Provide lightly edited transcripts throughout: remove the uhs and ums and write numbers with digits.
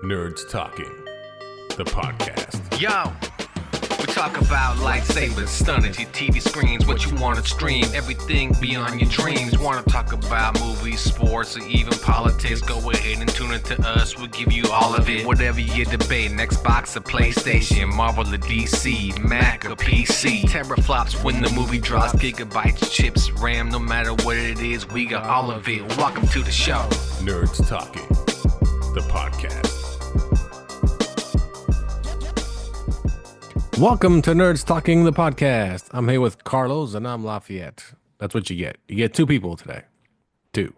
Nerds Talking, the podcast. Yo, we talk about lightsabers, stunning your TV screens, what you want to stream, everything beyond your dreams. Want to talk about movies, sports, or even politics? Go ahead and tune into us. We'll give you all of it. Whatever you're debating, Xbox or PlayStation, Marvel or DC, Mac or PC. Teraflops when the movie drops, gigabytes, chips, RAM, no matter what it is, we got all of it. Welcome to the show. Nerds Talking, the podcast. Welcome to Nerds Talking, the podcast. I'm here with Carlos, and I'm Lafayette. That's what you get. You get two people today. Two.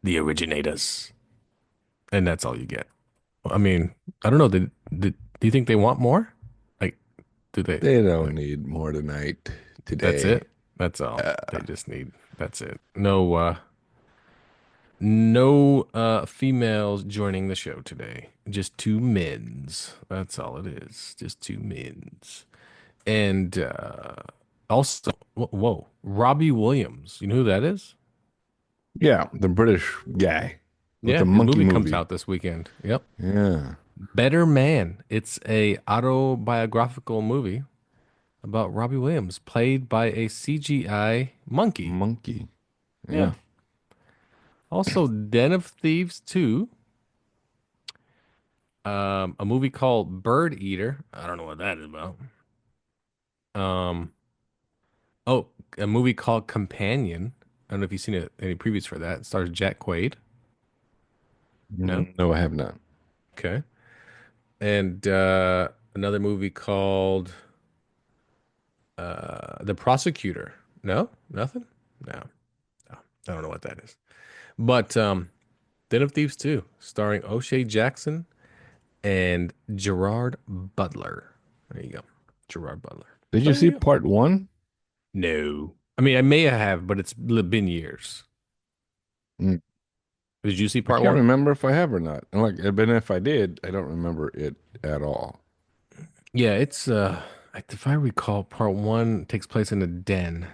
The originators. And that's all you get. I mean, I don't know. Do you think they want more? Like, do they? They don't need more tonight. Today. That's it? That's all. They just need, that's it. No females joining the show today. Just two men's. That's all it is. Just two men's. And also, whoa, Robbie Williams. You know who that is? Yeah, the British guy. With Yeah, the his monkey movie comes out this weekend. Yep. Yeah. Better Man. It's a autobiographical movie about Robbie Williams, played by a CGI monkey. Monkey. Yeah. Also, Den of Thieves 2. A movie called Bird Eater. I don't know what that is about. A movie called Companion. I don't know if you've seen any previews for that. It stars Jack Quaid. No? No, I have not. Okay. And another movie called The Prosecutor. No? Nothing? No. I don't know what that is. But Den of Thieves 2, starring O'Shea Jackson and Gerard Butler. There you go. Gerard Butler. Did you see part one? No. I mean, I may have, but it's been years. Mm. Did you see I part can't one? remember if I have or not. And but if I did, I don't remember it at all. Yeah, it's if I recall, part one takes place in a den.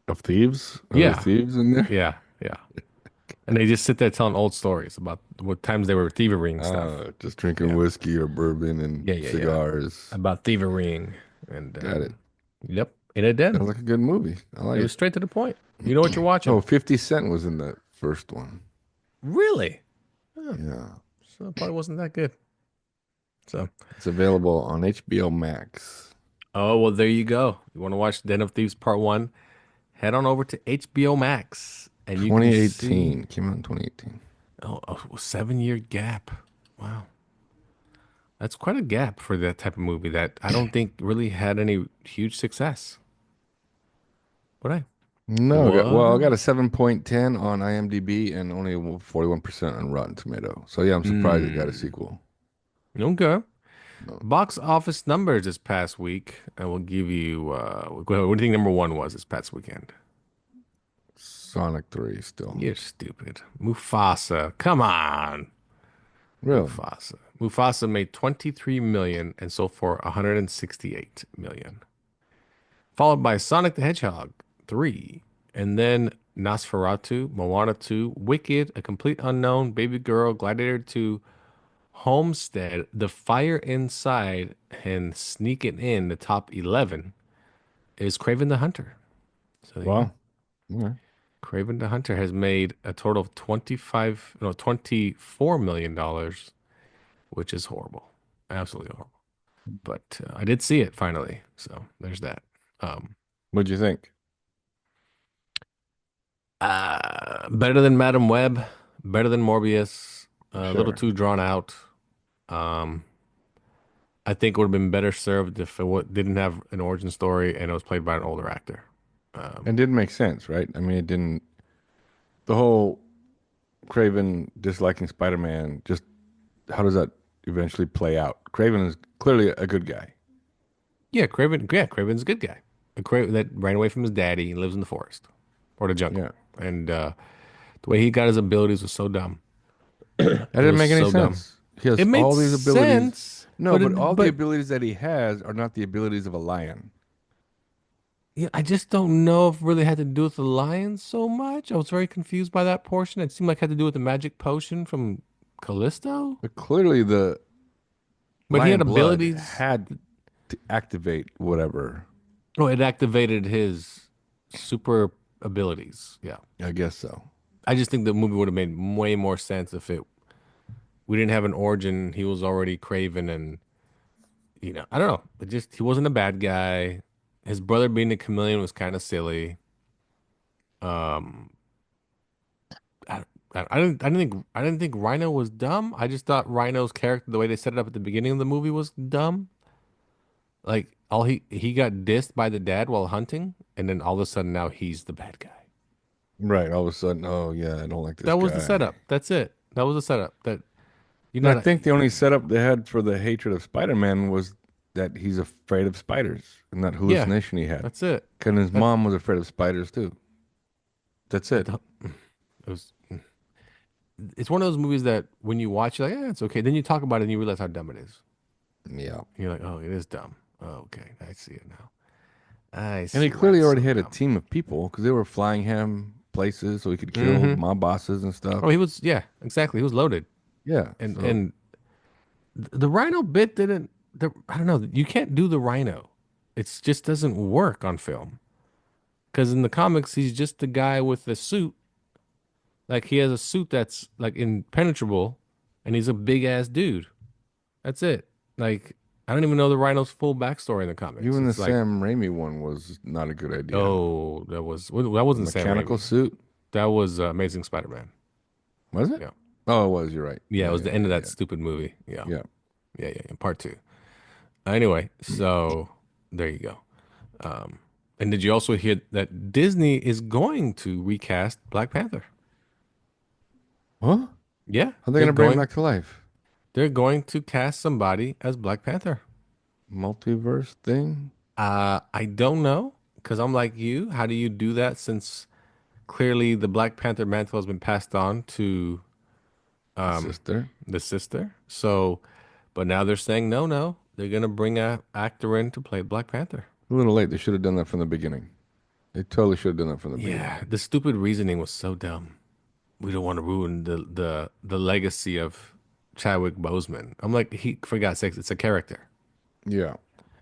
Of thieves? Are Yeah. there thieves in there? Yeah. And they just sit there telling old stories about what times they were thieverying stuff. Just drinking whiskey or bourbon and cigars. About thieverying. And Got it. Yep. In a den. Sounds like a good movie. I like It was it. straight to the point. You know what you're watching. Oh, 50 Cent was in the first one. Really? Yeah. So it probably wasn't that good. So. It's available on HBO Max. Oh, well, there you go. You want to watch Den of Thieves Part 1? Head on over to HBO Max. And you 2018. Can see... Came out in 2018. Oh, a 7-year gap. Wow. That's quite a gap for that type of movie that I don't think really had any huge success. But I I got a 7.10 on IMDb and only 41% on Rotten Tomato. So yeah, I'm surprised it got a sequel. Okay. Box office numbers this past week. I will give you, what do you think number one was this past weekend? Sonic 3 still. You're stupid. Mufasa. Come on. Really? Mufasa made 23 million and sold for 168 million. Followed by Sonic the Hedgehog 3, and then Nosferatu, Moana 2, Wicked, A Complete Unknown, Baby Girl, Gladiator 2, Homestead, The Fire Inside, and sneaking in the top 11 is Kraven the Hunter. So wow. Okay. Kraven the Hunter has made a total of $24 million, which is horrible. Absolutely horrible. But I did see it finally. So there's that. What'd you think? Better than Madam Web, better than Morbius, a little too drawn out. I think it would have been better served if it didn't have an origin story and it was played by an older actor. It didn't make sense, right? I mean, it didn't. The whole Kraven disliking Spider-Man, just how does that eventually play out? Kraven is clearly a good guy. Yeah, Kraven's a good guy. A Kraven that ran away from his daddy and lives in the forest or the jungle. Yeah. And the way he got his abilities was so dumb. That didn't make any sense. He has It made all these abilities. sense. No, but all the abilities that he has are not the abilities of a lion. Yeah, I just don't know if it really had to do with the lions so much. I was very confused by that portion. It seemed like it had to do with the magic potion from Callisto, But clearly the but he lion had blood abilities. had to activate whatever. Oh, it activated his super abilities. Yeah. I guess so. I just think the movie would have made way more sense if it we didn't have an origin. He was already Craven, and I don't know. It just he wasn't a bad guy. His brother being a chameleon was kind of silly. Um, I, I didn't think Rhino was dumb. I just thought Rhino's character, the way they set it up at the beginning of the movie, was dumb. Like all he got dissed by the dad while hunting, and then all of a sudden now he's the bad guy. Right. All of a sudden, oh yeah, I don't like this That was the guy. setup. That's it. That was the setup. That you And I know. think the only setup they had for the hatred of Spider-Man was that he's afraid of spiders and that Yeah, hallucination he had. that's it. And his That mom was afraid of spiders too. That's it. it was. It's one of those movies that when you watch, you're like, yeah, it's okay. Then you talk about it and you realize how dumb it is. Yeah. You're like, oh, it is dumb. Oh, okay, I see it now. I And he see why clearly it's already so had a dumb. team of people because they were flying him places so he could kill Mm-hmm. mob bosses and stuff. Oh, he was. Yeah, exactly. He was loaded, Yeah. and So and the Rhino bit didn't. I don't know. You can't do the Rhino. It just doesn't work on film. Because in the comics, he's just the guy with the suit. Like he has a suit that's like impenetrable, and he's a big ass dude. That's it. Like I don't even know the Rhino's full backstory in the comics. even the It's like, Sam Raimi one was not a good idea. oh, that The wasn't Sam mechanical Raimi. suit, That was Amazing Spider-Man. was it? Yeah, Oh, it was. You're right. yeah. It Yeah, was yeah, the end of that yeah, stupid movie. Yeah, yeah. yeah. Part two. Anyway, so there you go. And did you also hear that Disney is going to recast Black Panther? Huh? Yeah, How are they gonna bring him back to life? they're going to cast somebody as Black Panther. Multiverse thing? I don't know because I'm like you. How do you do that since clearly the Black Panther mantle has been passed on to The sister? the sister? So, but now they're saying no, no. They're gonna bring a actor in to play Black Panther. A little late. They should have done that from the beginning. They totally should have done that from the Yeah, beginning. the stupid reasoning was so dumb. We don't want to ruin the legacy of Chadwick Boseman. I'm like, he for God's sakes, it's a character. Yeah.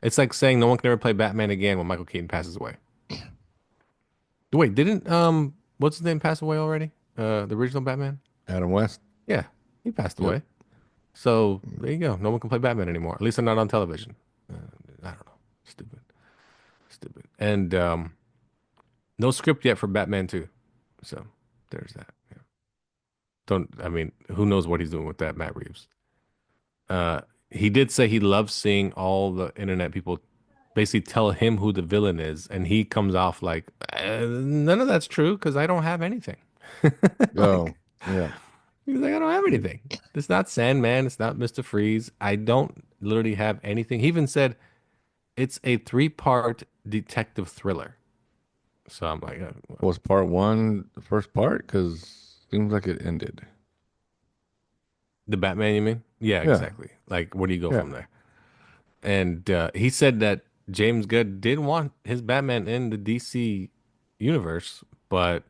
It's like saying no one can ever play Batman again when Michael Keaton passes away. Wait, didn't what's his name pass away already? The original Batman? Adam West. Yeah, he passed Yep. away. So there you go. No one can play Batman anymore. At least they're not on television. I don't know. Stupid. Stupid. And no script yet for Batman 2. So there's that. Yeah. Don't I mean, who knows what he's doing with that, Matt Reeves. Uh he did say he loves seeing all the internet people basically tell him who the villain is, and he comes off like none of that's true because I don't have anything. Oh, Like yeah. he's like, I don't have anything. It's not Sandman. It's not Mr. Freeze. I don't literally have anything. He even said it's a three-part detective thriller. So I'm like, well, Was part one the first part? Because seems like it ended. the Batman, you mean? Yeah, Yeah. exactly. Like, where do you go Yeah. from there? And he said that James Gunn did want his Batman in the DC universe, but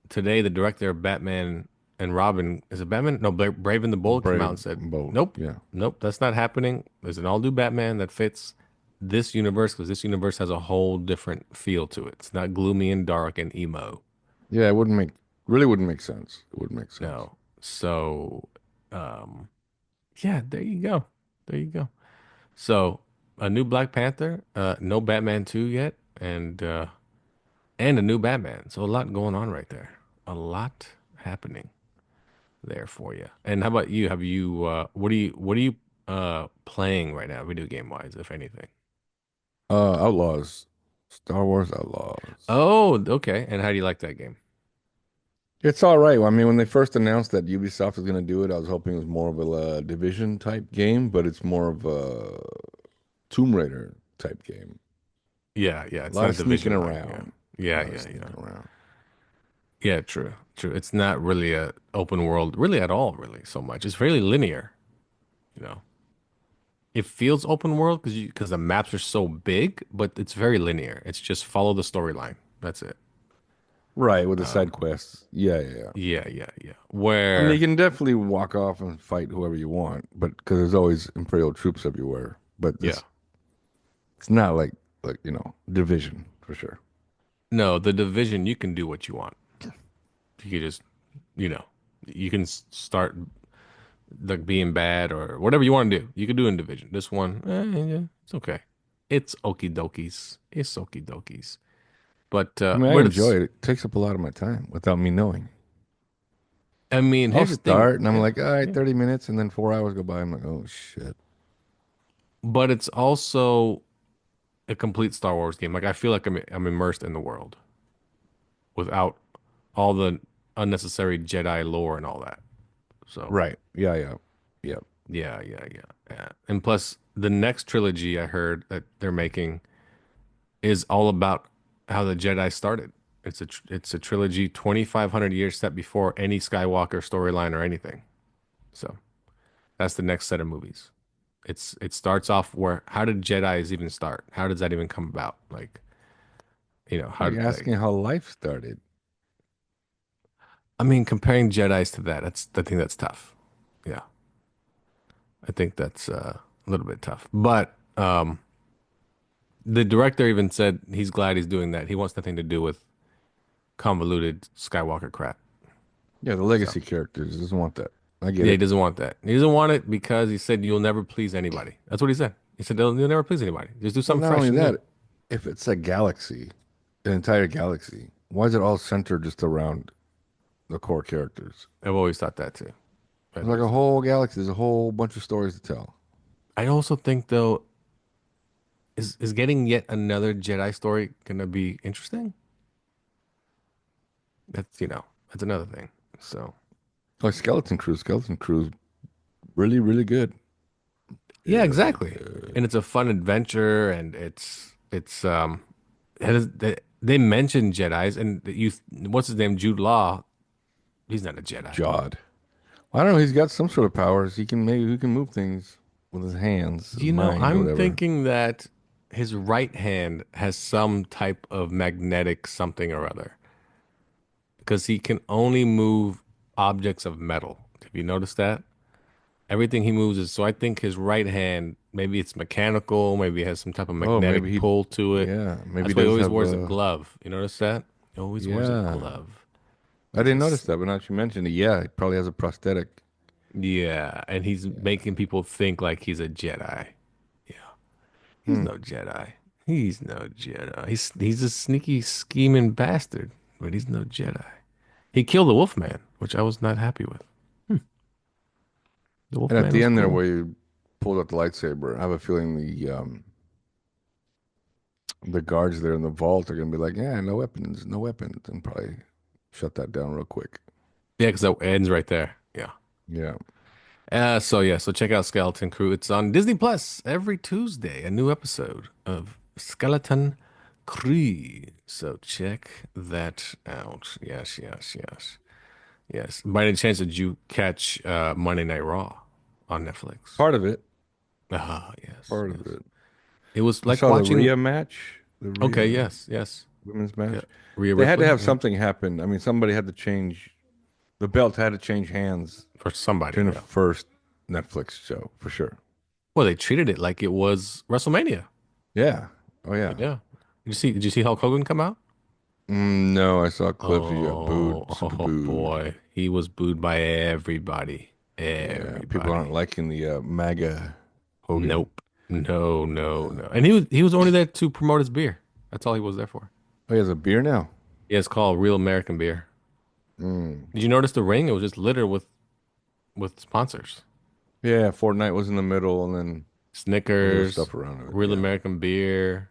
today the director of Batman and Robin is it Batman? No, Brave and the Bold came out Brave and said, bold. "Nope, Yeah. nope, that's not happening. There's an all-new Batman that fits this universe because this universe has a whole different feel to it. It's not gloomy and dark and emo. Yeah, it wouldn't make really wouldn't make sense. It wouldn't make sense. No, so um, yeah, there you go, there you go. So a new Black Panther, no Batman 2 yet, and a new Batman. So a lot going on right there. A lot happening there for you. And how about you? Have you what are you playing right now, video game wise, if anything? Outlaws. Star Wars Outlaws. Oh, okay. And how do you like that game? It's all right. I mean, when they first announced that Ubisoft was going to do it, I was hoping it was more of a Division type game, but it's more of a Tomb Raider type game. Yeah, yeah. A It's lot not a of sneaking division like, yeah. around. A Yeah, lot of yeah, yeah. sneaking around. Yeah, true. True. It's not really a open world really at all, really, so much. It's fairly linear, you know. It feels open world because the maps are so big, but it's very linear. It's just follow the storyline. That's it. Right, with the side Um, quests. Yeah, yeah, yeah. yeah, yeah, yeah. I mean, you Where, can definitely walk off and fight whoever you want, but because there's always Imperial troops everywhere. But yeah, it's not like Division for sure. no, the division, you can do what you want. You can just, you know, you can start like being bad or whatever you want to do. You can do in division. This one, yeah, it's okay. It's okie dokies. It's okie dokies. I mean, I But enjoy it's, it. It takes up a lot of my time without me knowing. I mean, I'll here's the thing. start and I'm Yeah, like, all right, yeah. 30 minutes, and then 4 hours go by. I'm like, oh shit. But it's also a complete Star Wars game. Like I feel like I'm immersed in the world without all the unnecessary Jedi lore and all that. So Right. Yeah, yeah. Yeah. yeah, yeah, yeah, yeah. And plus, the next trilogy I heard that they're making is all about how the Jedi started. It's a trilogy 2,500 years set before any Skywalker storyline or anything. So that's the next set of movies. It starts off where how did Jedi's even start? How does that even come about? Like how Like like asking how life started. I mean comparing Jedi's to that. I think that's tough. Yeah, I think that's a little bit tough. But the director even said he's glad he's doing that. He wants nothing to do with convoluted Skywalker crap. Yeah, the So legacy characters doesn't want that. I get yeah, he it. doesn't want that. He doesn't want it because he said you'll never please anybody. That's what he said. He said you'll never please anybody. Just do Well, something not fresh only and new. that, if it's a galaxy, an entire galaxy, why is it all centered just around the core characters? I've always thought that too. I've It's like always a thought whole galaxy. There's a whole bunch of stories to tell. that. I also think though, is getting yet another Jedi story gonna be interesting? That's another thing. So Like Skeleton Crew's really, really good. yeah, Really exactly. good. And it's a fun adventure, and they mention Jedi's, and what's his name, Jude Law. He's not a Jedi. Jawed. I don't know. He's got some sort of powers. He can move things with his hands, his mind, or I'm whatever. thinking that his right hand has some type of magnetic something or other because he can only move objects of metal. Have you noticed that? Everything he moves is so I think his right hand, maybe it's mechanical, maybe it has some type of Oh, magnetic pull to it. maybe he That's why he does always have wears a a, glove. You notice that? He always wears a yeah. glove. I It's didn't notice just that, but now that you mentioned it, yeah, he probably has a prosthetic. yeah, and he's making people think like he's a Jedi. Yeah. He's Hmm. no Jedi. He's no Jedi. He's a sneaky, scheming bastard, but he's no Jedi. He killed the Wolfman, which I was not happy with. The And at Wolfman the was end there, cool. where you pulled out the lightsaber, I have a feeling the guards there in the vault are gonna be like, yeah, no weapons, no weapons, and probably shut that down real quick. Yeah, because that ends right there. Yeah. Yeah. So check out Skeleton Crew. It's on Disney Plus every Tuesday. A new episode of Skeleton Crew. So check that out. Yes, yes, yes, yes. By any chance, did you catch Monday Night Raw on Netflix? Part of it. Ah, yes, Part of yes. it. It was I like saw the watching. Rhea match, the Okay, Rhea yes, yes. women's Yeah, match. Rhea They had to Ripley. have Yeah, something happen. I mean, somebody had to change the belt had to change hands for somebody. during the Yeah. first Netflix show for sure. Well, they treated it like it was WrestleMania. Yeah. Oh yeah. Yeah. Did you see Hulk Hogan come out? No, I saw clips. He got Oh, booed, super oh booed. boy. He was booed by everybody. Yeah, people aren't Everybody. liking the MAGA Hogan. Nope. No, no, Yeah. no. And he was only there to promote his beer. That's all he was there for. Oh, he has a beer now. Yeah, it's called Real American Beer. Mm. Did you notice the ring? It was just littered with sponsors. Yeah, Fortnite was in the middle, and then other Snickers, stuff around it. Real Yeah, American Beer.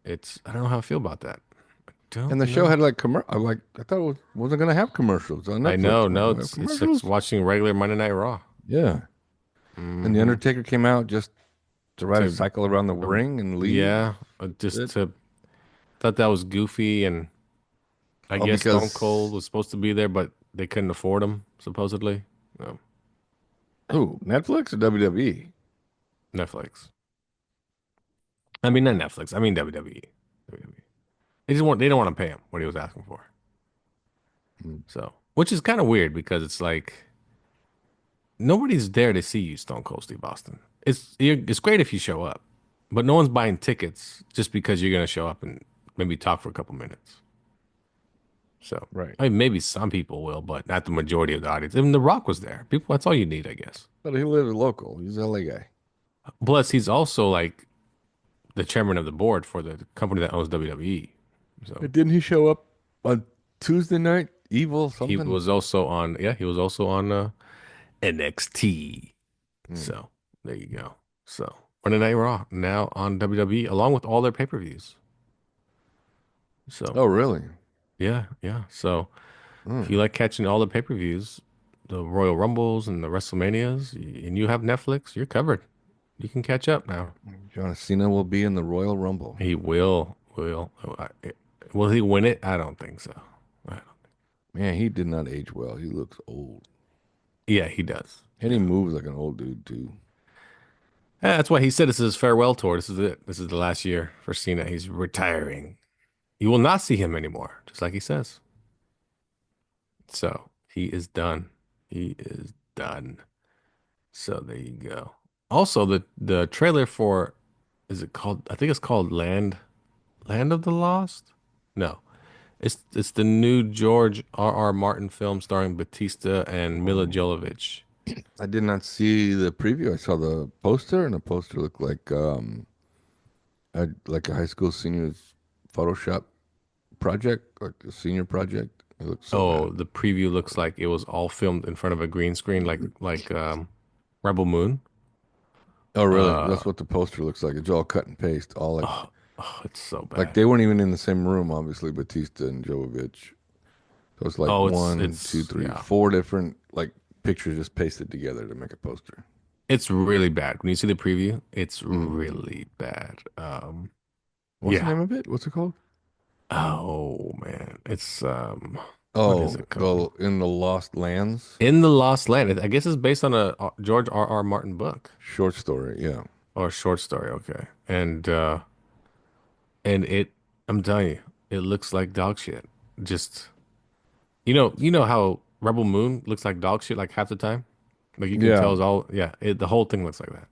I don't know how I feel about that. I and don't the show know. had like like I thought wasn't gonna have commercials on I Netflix. know, I'm like, no, we have it's like commercials. watching regular Monday Night Raw. Yeah, and the Hmm. Undertaker came out just to ride a To cycle around the uh, ring and leave. yeah, just It to thought that was goofy, and I all guess Stone Cold because was supposed to be there, but they couldn't afford him supposedly. No, who Netflix or WWE? Netflix. I mean, not Netflix. I mean WWE. WWE. They don't want to pay him what he was asking for. Mm. So, which is kind of weird because it's like nobody's there to see you, Stone Cold Steve Austin. It's great if you show up, but no one's buying tickets just because you're gonna show up and maybe talk for a couple minutes. So, Right. I mean, maybe some people will, but not the majority of the audience. Even The Rock was there. People, that's all you need, I guess. But he lives local. He's an LA guy. Plus, he's also like the chairman of the board for the company that owns WWE. So Didn't he show up on Tuesday night? Evil he something? was also on, yeah, he was also on NXT. Hmm. So there you go. So Monday Night Raw now on WWE along with all their pay-per-views. So Oh, really? yeah, yeah. So if Hmm. you like catching all the pay-per-views, the Royal Rumbles and the WrestleManias, and you have Netflix, you're covered. You can catch up now. John Cena will be in the Royal Rumble. He will he win it? I don't think so. I don't- Man, he did not age well. He looks old. Yeah, he does. And he Yeah. moves like an old dude, too. That's why he said this is his farewell tour. This is it. This is the last year for Cena. He's retiring. You will not see him anymore, just like he says. So he is done. He is done. So there you go. Also, the trailer for is it called? I think it's called Land of the Lost. No, it's the new George R. R. Martin film starring Batista and Mila Oh. Jovovich. I did not see the preview. I saw the poster, and the poster looked like a high school senior's Photoshop project, like a senior project. It looks so Oh, bad. the preview looks like it was all filmed in front of a green screen, like Rebel Moon. Oh, really? Uh, That's what the poster looks like. It's all cut and paste. All oh, it's so like bad. they weren't even in the same room, obviously, Batista and Jovovich. So it's like Oh, one, two, it's three, yeah. four different like pictures just pasted together to make a poster. It's really bad. When you see the preview, it's Mm. really bad. What's the Yeah. name of it? What's it called? Oh man, it's what is Oh, it called? the In the Lost Lands In the Lost Land. I guess it's based on a George R. R. Martin book short story. Yeah. or short story. Okay, and I'm telling you, it looks like dog shit. Just you know how Rebel Moon looks like dog shit like half the time. Like you can Yeah. tell it's all yeah. The whole thing looks like that.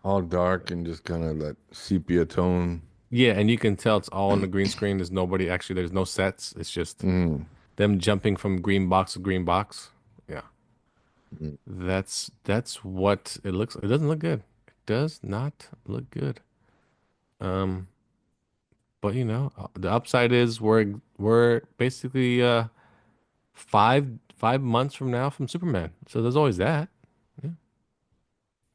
All dark and just kind of that sepia tone. Yeah, and you can tell it's all on the green screen. There's nobody actually. There's no sets. It's just Mm. them jumping from green box to green box. Yeah, Mm. that's what it looks. It doesn't look good. It does not look good. Um, but the upside is we're basically 5 months from now from Superman. So there's always that. Yeah.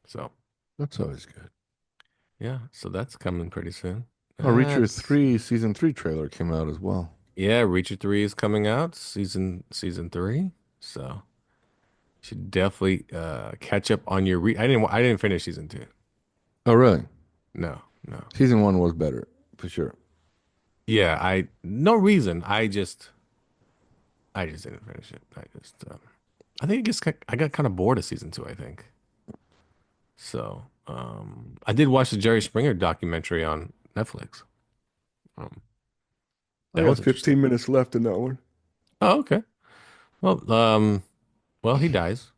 So That's always good. yeah, so that's coming pretty soon. Oh, Reacher That's 3 season 3 trailer came out as well. yeah, Reacher 3 is coming out, season 3. So should definitely catch up on your I didn't finish season 2. Oh, really? No, no. Season 1 was better for sure. Yeah, I no reason. I just didn't finish it. I think I got kind of bored of season 2, I think. So, I did watch the Jerry Springer documentary on Netflix. Um, I that got was interesting. 15 minutes left in that one. Oh, okay. Well, he dies.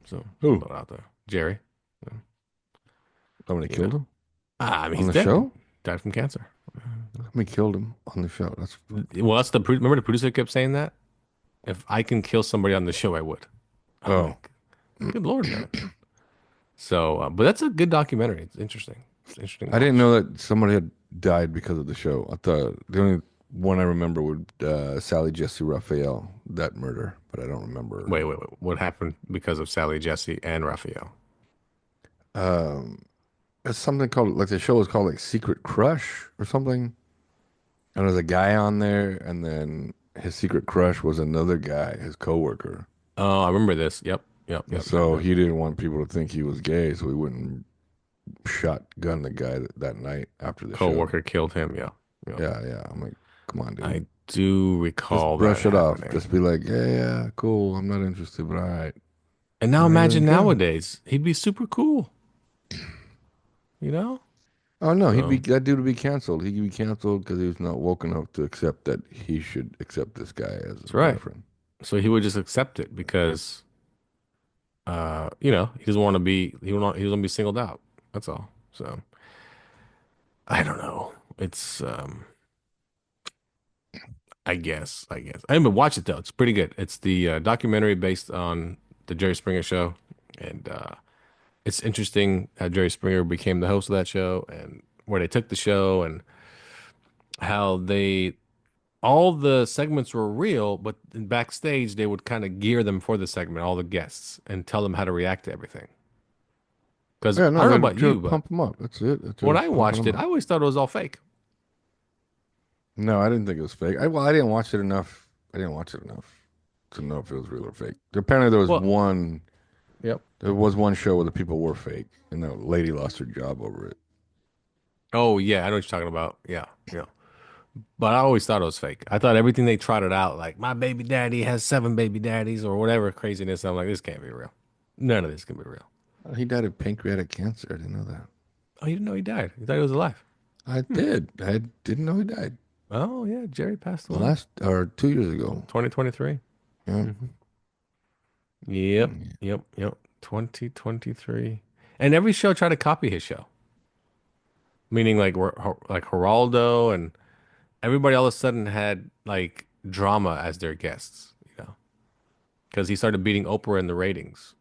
So just Who? throw it out there. Jerry. So, Somebody you killed know. him I mean, on he's the dead. show? Died from cancer. Somebody killed him on the show. That's Well, that's remember the producer kept saying that? If I can kill somebody on the show, I would. I'm oh. like, good Lord, man. So, but that's a good documentary. It's interesting. It's interesting I didn't watch. know that somebody had died because of the show. I thought the only one I remember would Sally Jesse Raphael, that murder, but I don't remember. Wait. What happened because of Sally, Jesse, and Raphael? Um, it's something called like the show was called like Secret Crush or something. And there's a guy on there, and then his secret crush was another guy, his coworker. Oh, I remember this. Yep, yep, And yep, yep, so yep. he didn't want people to think he was gay, so he wouldn't shotgun the guy that night after the show. Co-worker killed him. Yeah, yeah. Yeah, yeah. I'm like, come on, dude. I do Just recall that brush it off. happening. Just be like, yeah, yeah, cool. I'm not interested, but all right. And now Not even imagine good. nowadays, he'd be super cool, you know? Oh no, he'd be So that dude would be canceled. He'd be canceled because he was not woke enough to accept that he should accept this guy as that's a right. boyfriend. So he would just accept it because you know, he doesn't want to be he doesn't want to be singled out. That's all. So I don't know. It's I guess. I didn't watch it though. It's pretty good. It's the documentary based on the Jerry Springer show, and it's interesting how Jerry Springer became the host of that show and where they took the show and how they all the segments were real, but backstage they would kind of gear them for the segment, all the guests, and tell them how to react to everything. Because Yeah, I no, don't know they're about to you, but pump them up. That's it. They're when I just pumping watched them it, up. I always thought it was all fake. No, I didn't think it was fake. Well, I didn't watch it enough. I didn't watch it enough to know if it was real or fake. Apparently, Well, yep. there was one show where the people were fake, and the lady lost her job over it. Oh yeah, I know what you're talking about. Yeah, yeah. But I always thought it was fake. I thought everything they trotted out, like my baby daddy has seven baby daddies or whatever craziness. I'm like, this can't be real. None of this can be real. He died of pancreatic cancer. I didn't know that. Oh, you didn't know he died. You thought he was alive. I did. I didn't know he died Oh yeah, Jerry passed away. last or 2 years ago. 2023. Yeah. Hmm. Yep, yep. 2023. And every show tried to copy his show, meaning like Geraldo and everybody all of a sudden had like drama as their guests, you know, because he started beating Oprah in the ratings,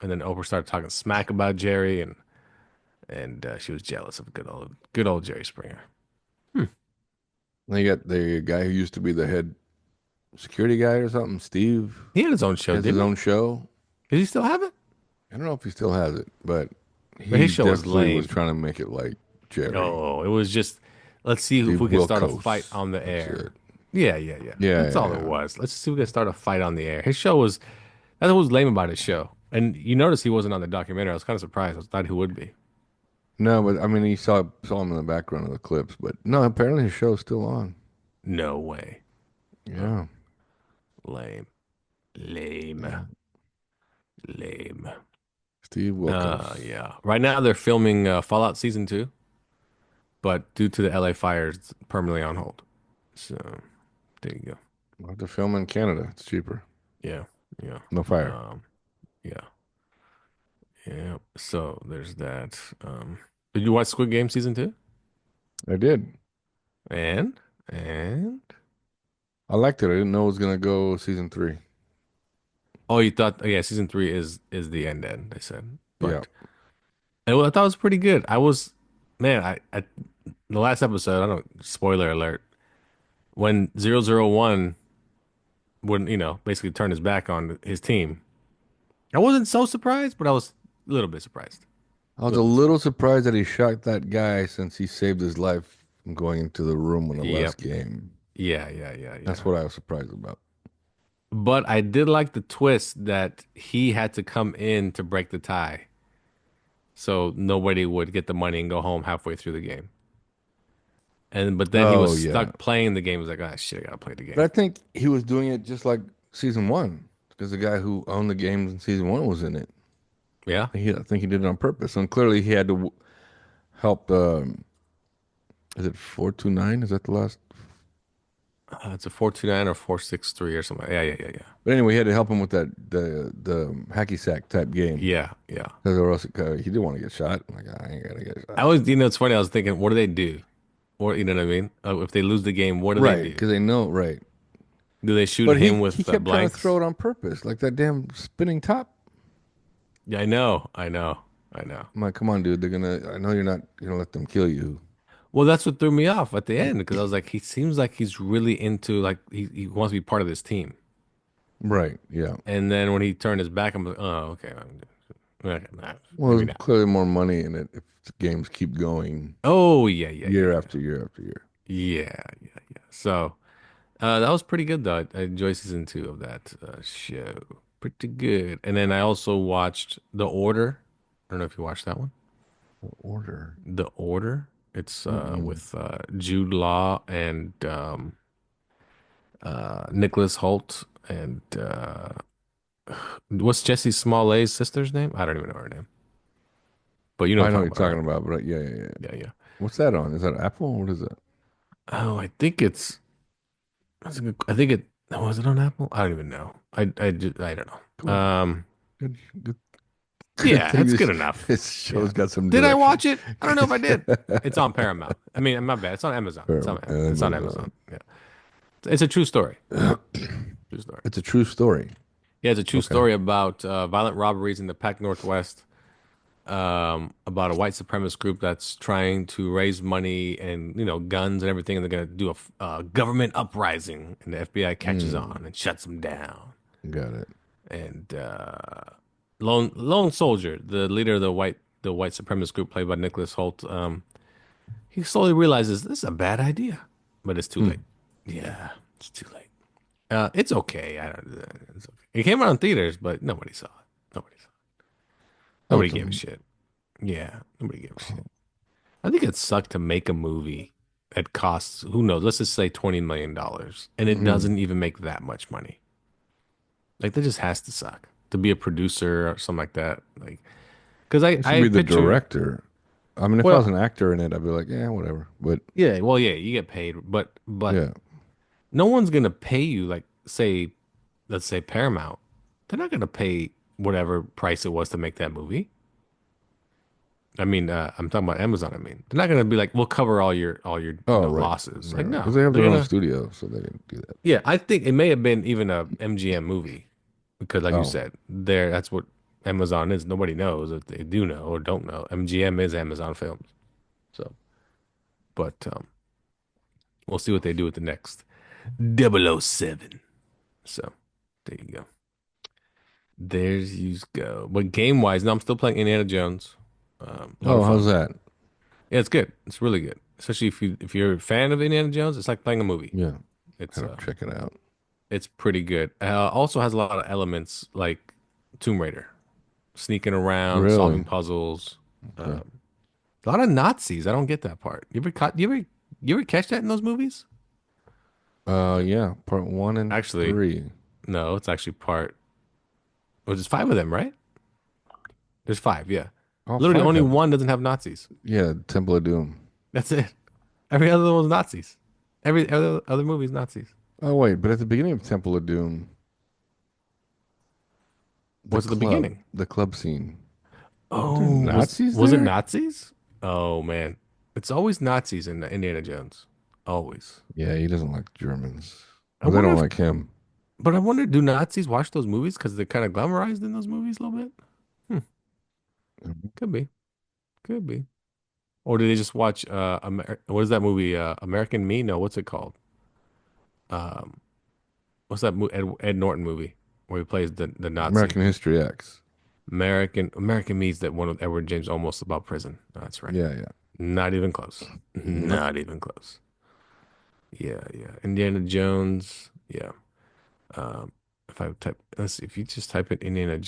and then Oprah started talking smack about Jerry, and she was jealous of good old Jerry Springer. Hmm. Then you got the guy who used to be the head security guy or something. Steve He had his own show, has his didn't he? own show. Does he still have it? I don't know if he still has it, but But he his show was definitely was lame. trying to make it like Jerry. Oh, it was just let's see if Steve we can start a fight Wilkos. on the That's air. it. Yeah. Yeah, That's yeah, all it yeah. was. Let's see if we can start a fight on the air. His show was that's what was lame about his show. And you notice he wasn't on the documentary. I was kind of surprised. I thought he would be. No, but I mean, he saw him in the background of the clips, but no, apparently his show's still on. No way. Oh, Yeah, lame. Lame. yeah. Lame. Steve Wilkos. Yeah. Right now they're filming Fallout Season 2, but due to the LA fires, it's permanently on hold. So there you go. We'll have to film in Canada. It's cheaper. Yeah. Yeah. No fire. Um, yeah. Yeah. So there's that. Did you watch Squid Game Season 2? I did. And I liked it. I didn't know it was gonna go season three. oh, you thought oh, yeah, Season 3 is the end, they said. Yeah. But I thought it was pretty good. I was man, I the last episode, I don't spoiler alert, when 001 wouldn't, you know, basically turn his back on his team. I wasn't so surprised, but I was a little bit surprised. I was A a little bit little surprised. surprised that he shot that guy since he saved his life from going into the room in the last Yep. game. Yeah. That's what I was surprised about. But I did like the twist that he had to come in to break the tie, so nobody would get the money and go home halfway through the game. And but then he was Oh yeah. stuck playing the game. He was like, ah, shit, I gotta play the But I game. think he was doing it just like season one because the guy who owned the games in season one was in it. Yeah, I think he did it on purpose. And clearly he had to help. Is it 429? Is that the last? it's a 429 or 463 or something. Yeah. But anyway, he had to help him with the hacky sack type game Yeah. because or else he didn't want to get shot. I'm like, I ain't gotta get I shot. was, you know, it's funny. I was thinking, what do they do? Or you know what I mean? If they lose the game, what do they Right, do? because they know right. Do they shoot But him he with kept trying to throw blanks? it on purpose, like that damn spinning top. Yeah, I know. I'm like, come on, dude. They're gonna. I know you're not gonna let them kill you. Well, that's what threw me off at the end because I was like, he seems like he's really into like he wants to be part of this team. Right. Yeah. And then when he turned his back, I'm like, oh, okay, nah, Well, maybe there's not. clearly more money in it if the games keep going Oh year after year after year. yeah. So that was pretty good though. I enjoyed season 2 of that show. Pretty good. And then I also watched The Order. I don't know if you watched that one. Order. The Order. It's Mm-mm. with Jude Law and Nicholas Holt and what's Jesse Smollet's sister's name? I don't even know her name. But you know I what know I'm what talking you're about, talking right? about, but yeah. Yeah. What's that on? Is that Apple? What is that? Oh, I think it's. That's a good. I think it. Was it on Apple? I don't even know. I don't Come know. on. Good, good, good Yeah, thing it's this good enough. this show's Yeah. got some Did I direction. watch it? I don't know if I did. It's on Paramount. I mean, my bad. It's on Amazon. It's on Amazon. Amazon. Yeah. It's a true story. True story. It's a true story. Yeah, it's a true Okay. story about violent robberies in the Pac Northwest. About a white supremacist group that's trying to raise money and guns and everything, and they're gonna do a government uprising, and the FBI catches Mm, on and shuts them down. got it. And lone soldier, the leader of the white supremacist group, played by Nicholas Holt, he slowly realizes this is a bad idea, but it's too Hmm. late. Yeah, it's too late. It's okay. I don't. It's okay. It came out in theaters, but nobody saw it. Nobody saw it. Oh, Nobody it's gave a shit. Yeah, nobody gave a shit. I think it sucked to make a movie that costs, who knows, let's just say $20 million, and it mm. doesn't even make that much money. Like that just has to suck to be a producer or something like that. Like, because I It should I be the picture, director. I mean, if I was well, an actor in it, I'd be like, yeah, whatever. But yeah, well, yeah, you get paid, but yeah, no one's gonna pay you like say, let's say Paramount. They're not gonna pay whatever price it was to make that movie. I mean, I'm talking about Amazon. I mean, they're not gonna be like, we'll cover all your oh, right, losses. Like, right, no, because they have they're their own gonna. studio, so they didn't do that. Yeah, I think it may have been even a MGM movie because, like you Oh, said, that's what Amazon is. Nobody knows if they do know or don't know. MGM is Amazon Films. So, but we'll see what they do with the next 007. So, there you go. There's you go. But game wise, no, I'm still playing Indiana Jones. A lot oh, of how's fun. that? Yeah, it's good. It's really good. Especially if you're a fan of Indiana Jones, it's like playing a movie. Yeah, It's gotta check it out. it's pretty good. Also has a lot of elements like Tomb Raider, sneaking around, solving Really? puzzles. Okay. Um, a lot of Nazis. I don't get that part. You ever catch that in those movies? Yeah, part one and Actually, three. no. It's actually part. Well, there's five of them, right? There's five. Yeah. All Literally, five only have. one doesn't have Nazis. Yeah, Temple of Doom. That's it. Every other one's Nazis. Every other movie's Nazis. Oh wait, but at the beginning of Temple of Doom, What's at the beginning? the club scene. Aren't there Oh, was Nazis was it there? Nazis? Oh man, it's always Nazis in Indiana Jones. Always. Yeah, he doesn't like Germans, I or they wonder don't if, like him. but I wonder, do Nazis watch those movies because they're kind of glamorized in those movies a little bit? Hmm, could be, could be. Or do they just watch what is that movie? American Me? No, what's it called? Um, what's that Ed Norton movie where he plays the Nazi? American History X. American Me is that one with Edward James almost about prison. No, that's right. Yeah, yeah. Not even close. Nope. Not even close. Yeah, yeah. Indiana Jones. Yeah. Um, if I type, let's see, if you just type in Indiana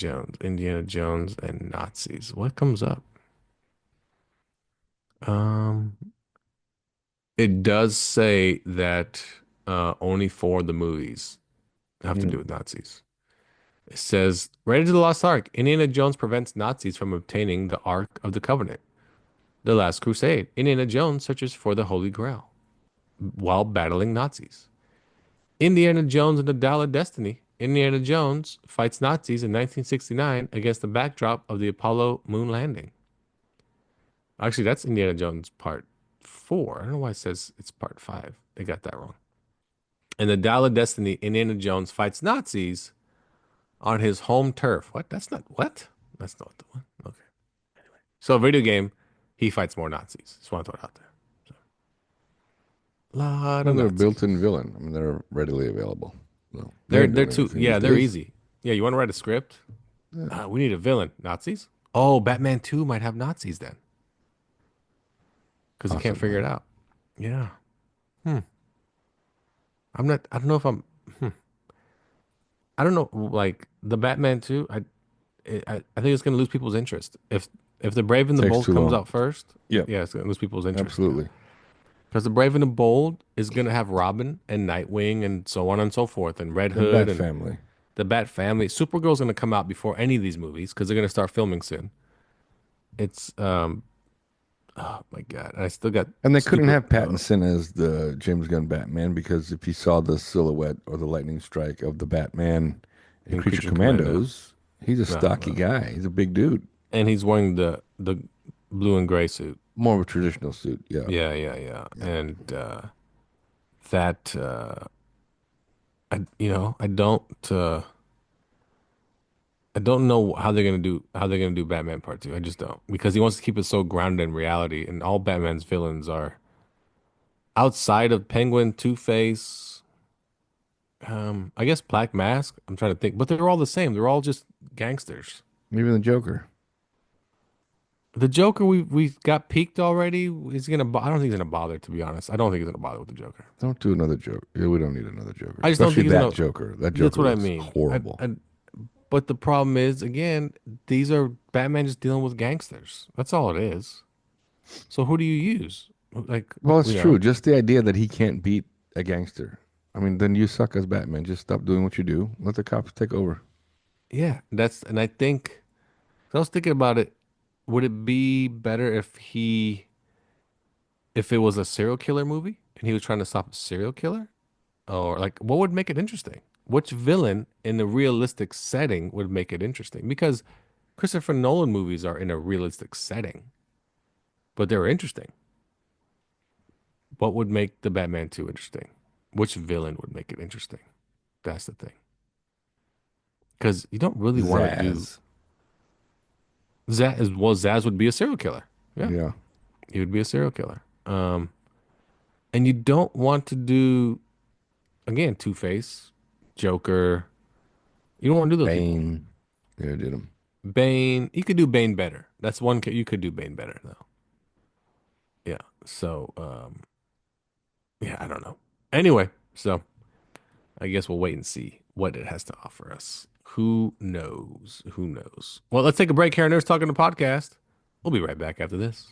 Jones and Nazis, what comes up? Um, it does say that only four of the movies have to do Mm. with Nazis. It says, Raiders of the Lost Ark, Indiana Jones prevents Nazis from obtaining the Ark of the Covenant. The Last Crusade, Indiana Jones searches for the Holy Grail while battling Nazis. Indiana Jones and the Dial of Destiny. Indiana Jones fights Nazis in 1969 against the backdrop of the Apollo moon landing. Actually, that's Indiana Jones part four. I don't know why it says it's part five. They got that wrong. In the Dial of Destiny, Indiana Jones fights Nazis on his home turf. What? That's not what? That's not the one. Okay. So, video game, he fights more Nazis. Just want to throw it out there. Lot Well, of they're a built-in Nazis. villain. I mean, they're readily available. So they They're ain't they're doing too anything these yeah, they're days. easy. Yeah, you want to write a script? Yeah, We need a villain. Nazis? Oh, Batman 2 might have Nazis then because he can't figure possibly. it out. Yeah. Hmm. I'm not. I don't know if I'm. Hmm. I don't know. Like the Batman 2, I think it's gonna lose people's interest if the Brave and the Takes Bold too comes long. out first. Yep, Yeah, it's gonna lose people's interest. Yeah, absolutely. because the Brave and the Bold is gonna have Robin and Nightwing and so on and so forth and Red The Hood Bat and Family. the Bat Family. Supergirl's gonna come out before any of these movies because they're gonna start filming soon. It's Oh my God. I still got And they couldn't stupid. have Pattinson as the James Gunn Batman because if you saw the silhouette or the lightning strike of the Batman in In Creature Creature Commando. Commandos, he's a No, stocky no. guy. He's a big dude. And he's wearing the blue and gray suit. More of a traditional suit. Yeah. Yeah, yeah, yeah. Yeah. And that I don't know how they're gonna do Batman Part 2. I just don't because he wants to keep it so grounded in reality, and all Batman's villains are outside of Penguin, Two-Face, I guess Black Mask. I'm trying to think, but they're all the same. They're all just gangsters. Even the Joker. The Joker, we got peaked already. Is he gonna? I don't think he's gonna bother. To be honest, I don't think he's gonna bother with the Joker. Don't do another Joker. Yeah, we don't need another Joker. I just don't Especially think he's that gonna. Joker. That That's Joker what I was mean. horrible. But the problem is, again, these are Batman just dealing with gangsters. That's all it is. So who do you use? Like, Well, it's you true. know, Just the idea that he can't beat a gangster. I mean, then you suck as Batman. Just stop doing what you do. Let the cops take over. yeah, and I think, I was thinking about it. Would it be better if it was a serial killer movie and he was trying to stop a serial killer? Or like, what would make it interesting? Which villain in a realistic setting would make it interesting? Because Christopher Nolan movies are in a realistic setting, but they're interesting. What would make the Batman 2 interesting? Which villain would make it interesting? That's the thing. Because you don't really want to do Zaz. Zaz. Well, Zaz would be a serial killer. Yeah, Yeah. he would be a serial killer. And you don't want to do again Two-Face, Joker. You don't want to do those people. Bane. Yeah, I did him. Bane. You could do Bane better. That's one. You could do Bane better though. Yeah. So, yeah, I don't know. Anyway, so I guess we'll wait and see what it has to offer us. Who knows? Who knows? Well, let's take a break here on Nerds Talking the Podcast. We'll be right back after this.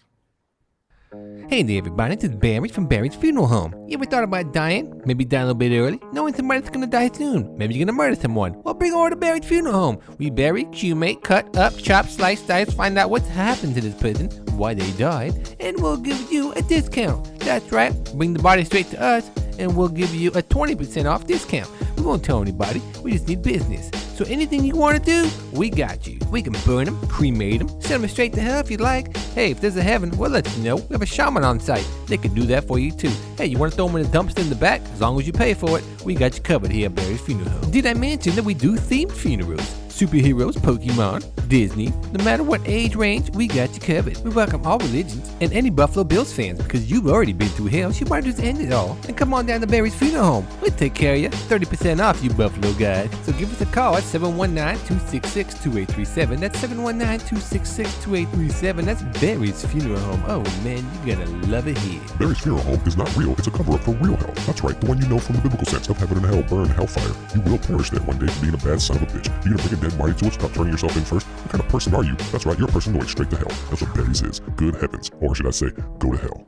Hey there, everybody. This is Barry from Barry's Funeral Home. You ever thought about dying? Maybe die a little bit early? Knowing somebody's gonna die soon? Maybe you're gonna murder someone? Well, bring over to Barry's Funeral Home. We bury, cremate, cut up, chop, slice, dice, find out what's happened to this person, why they died, and we'll give you a discount. That's right. Bring the body straight to us, and we'll give you a 20% off discount. We won't tell anybody. We just need business. So anything you want to do, we got you. We can burn them, cremate them, send them straight to hell if you'd like. Hey, if there's a heaven, we'll let you know. We have a shaman on site. They can do that for you too. Hey, you want to throw them in a dumpster in the back? As long as you pay for it, we got you covered here at Barry's Funeral Home. Did I mention that we do themed funerals? Superheroes, Pokemon, Disney, no matter what age range, we got you covered. We welcome all religions and any Buffalo Bills fans because you've already been through hell, so you might just end it all. And come on down to Barry's Funeral Home. We'll take care of you. 30% off, you Buffalo guys. So give us a call at 719-266-2837. That's 719-266-2837. That's Barry's Funeral Home. Oh man, you're gonna love it here. Barry's Funeral Home is not real. It's a cover-up for real hell. That's right, the one you know from the biblical sense of heaven and hell, burn, hellfire. You will perish there one day for being a bad son of a bitch. You gonna bring a dead body to it, stop turning yourself in first? What kind of person are you? That's right, you're a person going straight to hell. That's what Barry's is. Good heavens. Or should I say, go to hell.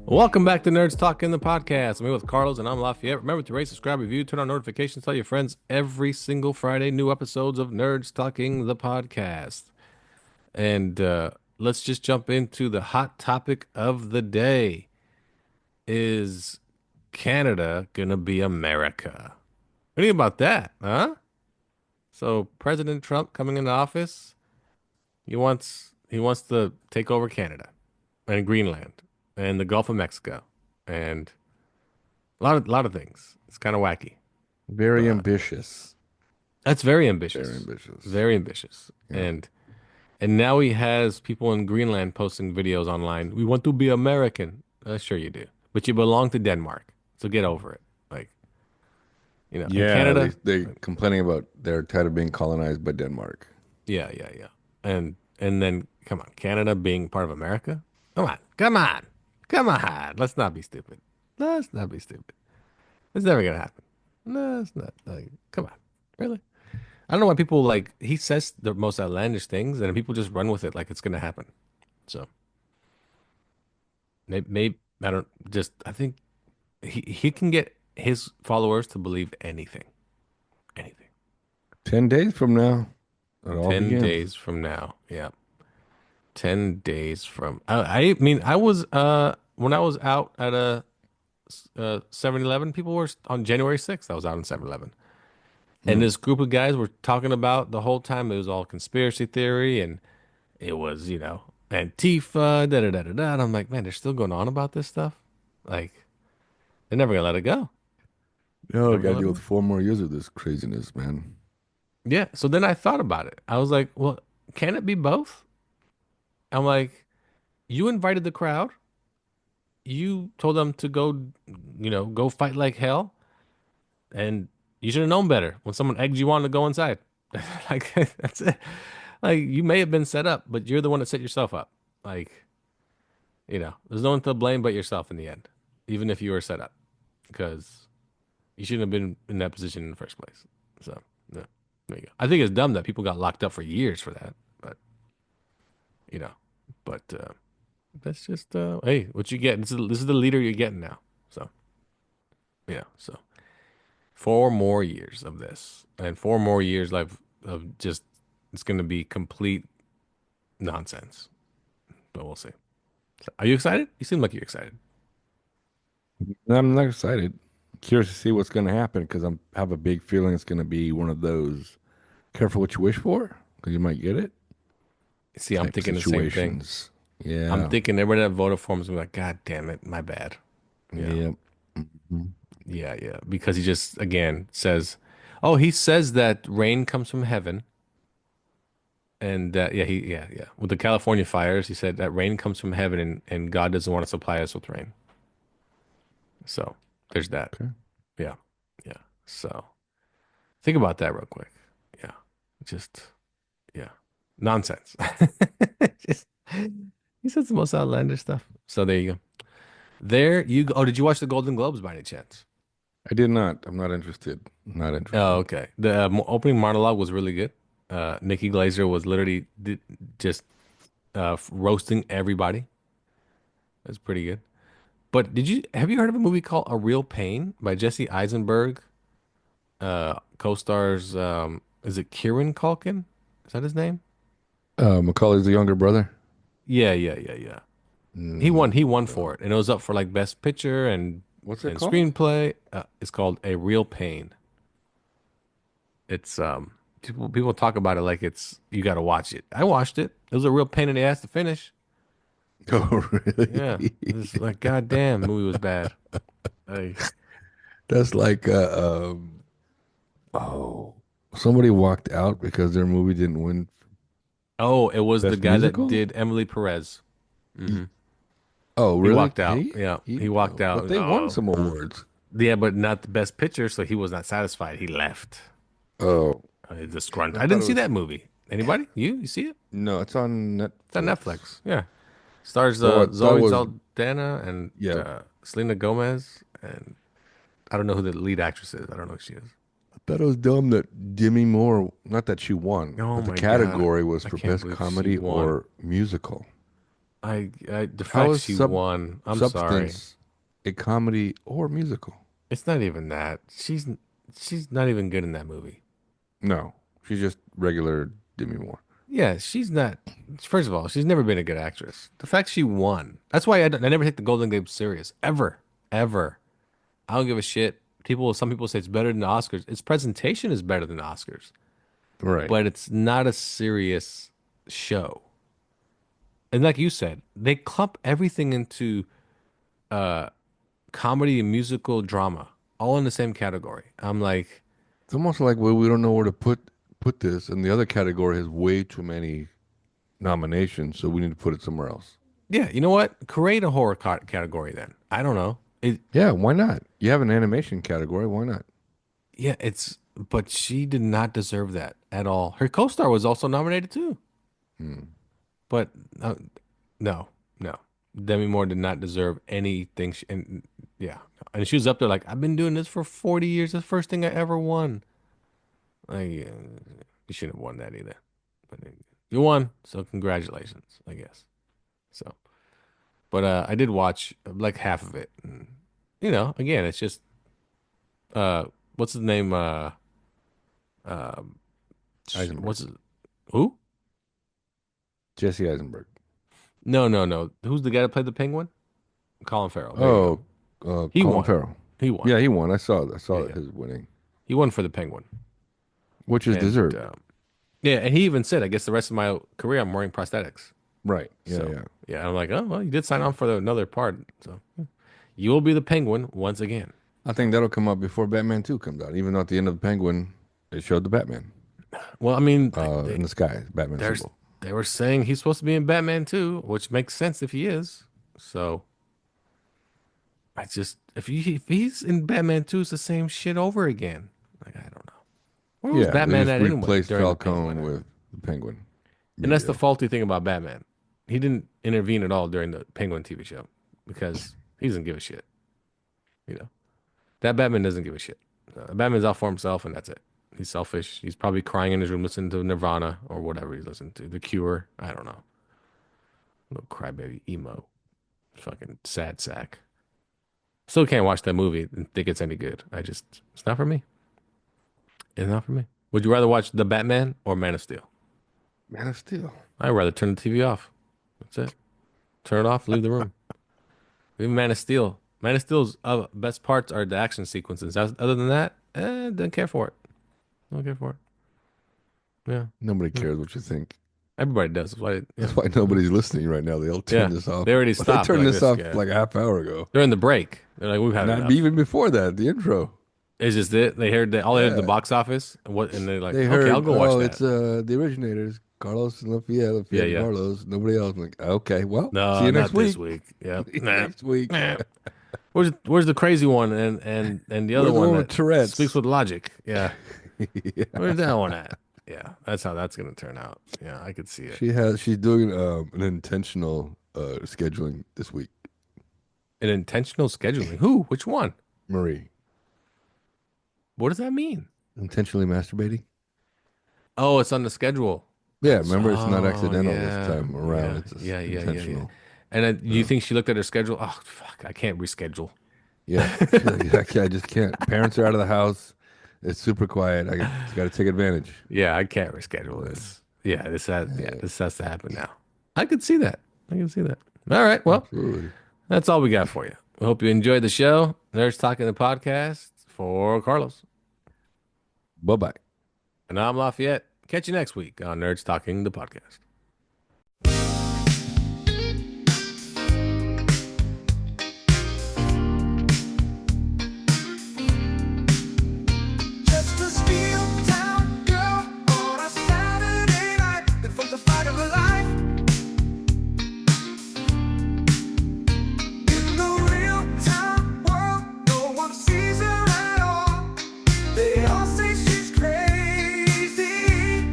Welcome back to Nerds Talking the Podcast. I'm here with Carlos and I'm Lafayette. Remember to rate, subscribe, review, turn on notifications, tell your friends every single Friday, new episodes of Nerds Talking the Podcast. And let's just jump into the hot topic of the day. Is Canada gonna be America? What do you think about that, huh? So President Trump coming into office, he wants to take over Canada and Greenland and the Gulf of Mexico and a lot of things. It's kind of wacky. Very ambitious. That's very ambitious. Very ambitious. Very ambitious. Yeah. And now he has people in Greenland posting videos online. We want to be American. Sure you do. But you belong to Denmark. So get over it. Like, in Yeah, Canada. they complaining about they're tired of being colonized by Denmark. Yeah, yeah, yeah. And then come on, Canada being part of America? Come on. Come on. Come on. Let's not be stupid. Let's not be stupid. It's never gonna happen. No, it's not. Like, come on. Really? I don't know why people like he says the most outlandish things and people just run with it like it's gonna happen. So maybe I think he can get his followers to believe anything. Anything. 10 days from now, it all 10 begins. days from now. Yeah. 10 days from I mean I was when I was out at a 7-Eleven, people were on January 6th. I was out in 7-Eleven. And Hmm. this group of guys were talking about the whole time it was all conspiracy theory and it was, Antifa, da da da da da. And I'm like, man, they're still going on about this stuff. Like, they're never gonna let it go. No, I Never got to gonna let deal it with go. 4 more years of this craziness, man. Yeah. So then I thought about it. I was like, well, can it be both? I'm like, you invited the crowd. You told them to go, go fight like hell, and you should have known better when someone egged you on to go inside. Like that's it. Like you may have been set up, but you're the one that set yourself up. Like, there's no one to blame but yourself in the end, even if you were set up, because you shouldn't have been in that position in the first place. So, yeah, there you go. I think it's dumb that people got locked up for years for that, but you know, but that's just hey, what you get. This is the leader you're getting now. So, yeah, so 4 more years of this, and 4 more years of just it's gonna be complete nonsense. But we'll see. So, are you excited? You seem like you're excited. I'm not excited. Curious to see what's going to happen because I have a big feeling it's going to be one of those careful what you wish for because you might get it See, I'm type thinking the same thing. situations. I'm Yeah. thinking everybody that voted for him is gonna be like, God damn it, my bad. Yeah, Yeah. Mhm. yeah. Because he just again says, oh, he says that rain comes from heaven, and that yeah. With the California fires, he said that rain comes from heaven, and God doesn't want to supply us with rain. So there's that. Okay. Yeah, yeah. So think about that real quick. Yeah, just yeah, nonsense. Just he says the most outlandish stuff. So there you go. There you go. Oh, did you watch the Golden Globes by any chance? I did not. I'm not interested. Not Oh, interested. okay. The opening monologue was really good. Nikki Glazer was literally just roasting everybody. That's pretty good. But have you heard of a movie called A Real Pain by Jesse Eisenberg? Co-stars is it Kieran Culkin? Is that his name? Macaulay's the younger brother. Yeah. He won. Mm, He won for no. it, and it was up for like Best Picture and What's it and called? screenplay. It's called A Real Pain. It's people talk about it like it's you got to watch it. I watched it. It was a real pain in the ass to finish. Oh, really? Yeah, it's like goddamn, movie was bad. Like, That's like oh, somebody walked out because their movie didn't win oh, it was the best guy that musical. did Emily Perez. Y- hmm Oh, He really? walked out. Yeah, he walked out. But they won Oh, some awards. yeah, but not the best picture, so he was not satisfied. He left. Oh, Disgruntled. I I thought didn't it see was that movie. Anybody? You see it? no. It's on It's on Netflix. Netflix. Yeah, stars So I thought it Zoe was Saldana and yeah. Selena Gomez, and I don't know who the lead actress is. I don't know who she is. I thought it was dumb that Demi Moore. Not that she won, Oh but the my God. category was I for can't best believe she comedy won. or musical. The How fact is she won, I'm sorry. Substance a comedy or musical? It's not even that. She's not even good in that movie. No, she's just regular Demi Moore. Yeah, she's not. First of all, she's never been a good actress. The fact she won. That's why I never take the Golden Globes serious. Ever. Ever. I don't give a shit. Some people say it's better than the Oscars. Its presentation is better than the Oscars, Right. but it's not a serious show. And like you said, they clump everything into comedy and musical drama all in the same category. I'm like, It's almost like well, we don't know where to put this, and the other category has way too many nominations, so we need to put it somewhere else. yeah, you know what? Create a horror category then. I don't know. Yeah, why not? You have an animation category, why not? Yeah, but she did not deserve that at all. Her co-star was also nominated too, Hmm. but no, no. Demi Moore did not deserve anything. And yeah, and she was up there like, I've been doing this for 40 years. It's the first thing I ever won. Like, you shouldn't have won that either. But you won, so congratulations, I guess. So, but I did watch like half of it. And, again, it's just uh, what's his name? Um, Eisenberg. what's his, who? Jesse Eisenberg. No. Who's the guy that played the Penguin? Colin Farrell. There you go. He Colin won. Farrell. He won. Yeah, he won. I saw Yeah. his winning, He won for the Penguin. which is And deserved. yeah, and he even said, I guess the rest of my career I'm wearing prosthetics. Right. Yeah, So yeah. yeah, I'm like, oh well, you did sign on for another part. So you will be the Penguin once again. I think that'll come out before Batman 2 comes out. Even though at the end of the Penguin, it showed the Batman Well, I mean, in the sky, Batman there's symbol. they were saying he's supposed to be in Batman too, which makes sense if he is. So I just if he's in Batman 2, it's the same shit over again. Like I don't know. Where was Yeah, Batman they at just anyway replaced during the Falcone Penguin? with the Penguin. And that's the Video. faulty thing about Batman. He didn't intervene at all during the Penguin TV show because he doesn't give a shit. You know, that Batman doesn't give a shit. Batman's out for himself, and that's it. He's selfish. He's probably crying in his room listening to Nirvana or whatever he's listening to. The Cure. I don't know. Little crybaby emo. Fucking sad sack. Still can't watch that movie and think it's any good. It's not for me. It's not for me. Would you rather watch The Batman or Man of Steel? Man of Steel. I'd rather turn the TV off. That's it. Turn it off, leave the room. Even Man of Steel. Man of Steel's best parts are the action sequences. Other than that, don't care for it. Don't care for it. Yeah. Nobody cares what you think. Everybody does. That's why, That's why nobody's listening right now. They all turn this off. They already But stopped. They turned like this off yeah. like a half hour ago. during the break. They're like, we've had Not enough. even before that, the intro. It's just it. They heard that all they heard at the box office. And they're like, They okay, heard, I'll go watch oh, that. it's the originators, Carlos and Lafayette Yeah, and Carlos. Nobody else. I'm like, okay, well, No, see you not next week. this week. Yeah. See you next week. Where's the crazy one and the other Where's the one one with that Tourette's? speaks with logic? Yeah. Yeah. Where's that one at? Yeah, that's how that's gonna turn out. Yeah, I could see it. She's doing an intentional scheduling this week. An intentional scheduling. Who? Which one? Marie. What does that mean? Intentionally masturbating? Oh, it's on the schedule. Yeah, remember it's not Oh, accidental yeah. this time around. Yeah, It's just yeah. intentional. And you think she looked at her schedule? Oh, fuck! I can't reschedule. Yeah. She's like, I just can't. Parents are out of the house. It's super quiet. I got to take advantage. Yeah, I can't reschedule this. Yeah, this has to happen now. I could see that. I can see that. All right. Well, Absolutely. that's all we got for you. We hope you enjoyed the show. Nerds Talking the Podcast for Carlos. Bye-bye. And I'm Lafayette. Catch you next week on Nerds Talking the Podcast. Just a steel town girl on a Saturday night, and for the fight of her life. In the real town world, no one sees her at all. They all say she's crazy,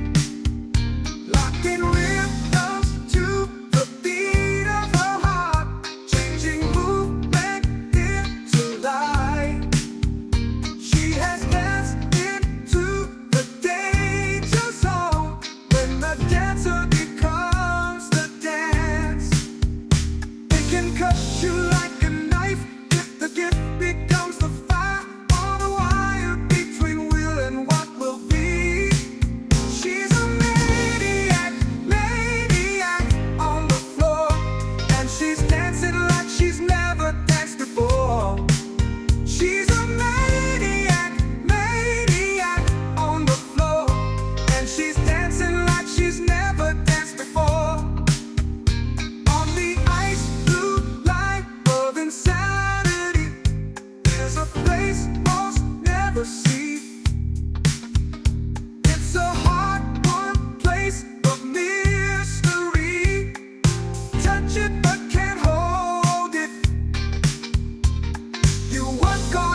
locking rhythms to the beat of her heart, changing movement into life. She has danced into the danger zone when the dancer becomes the dance. It can cut you like a knife if the gift becomes the fire on the wire between will and what will be. She's a maniac, maniac on the floor, and she's dancing like she's never danced before. She's a maniac, maniac on the floor, and she's dancing like she's never danced before. On the ice blue line of insanity, there's a place most never see. It's a hard-won place of mystery. Touch it but can't hold it. You work on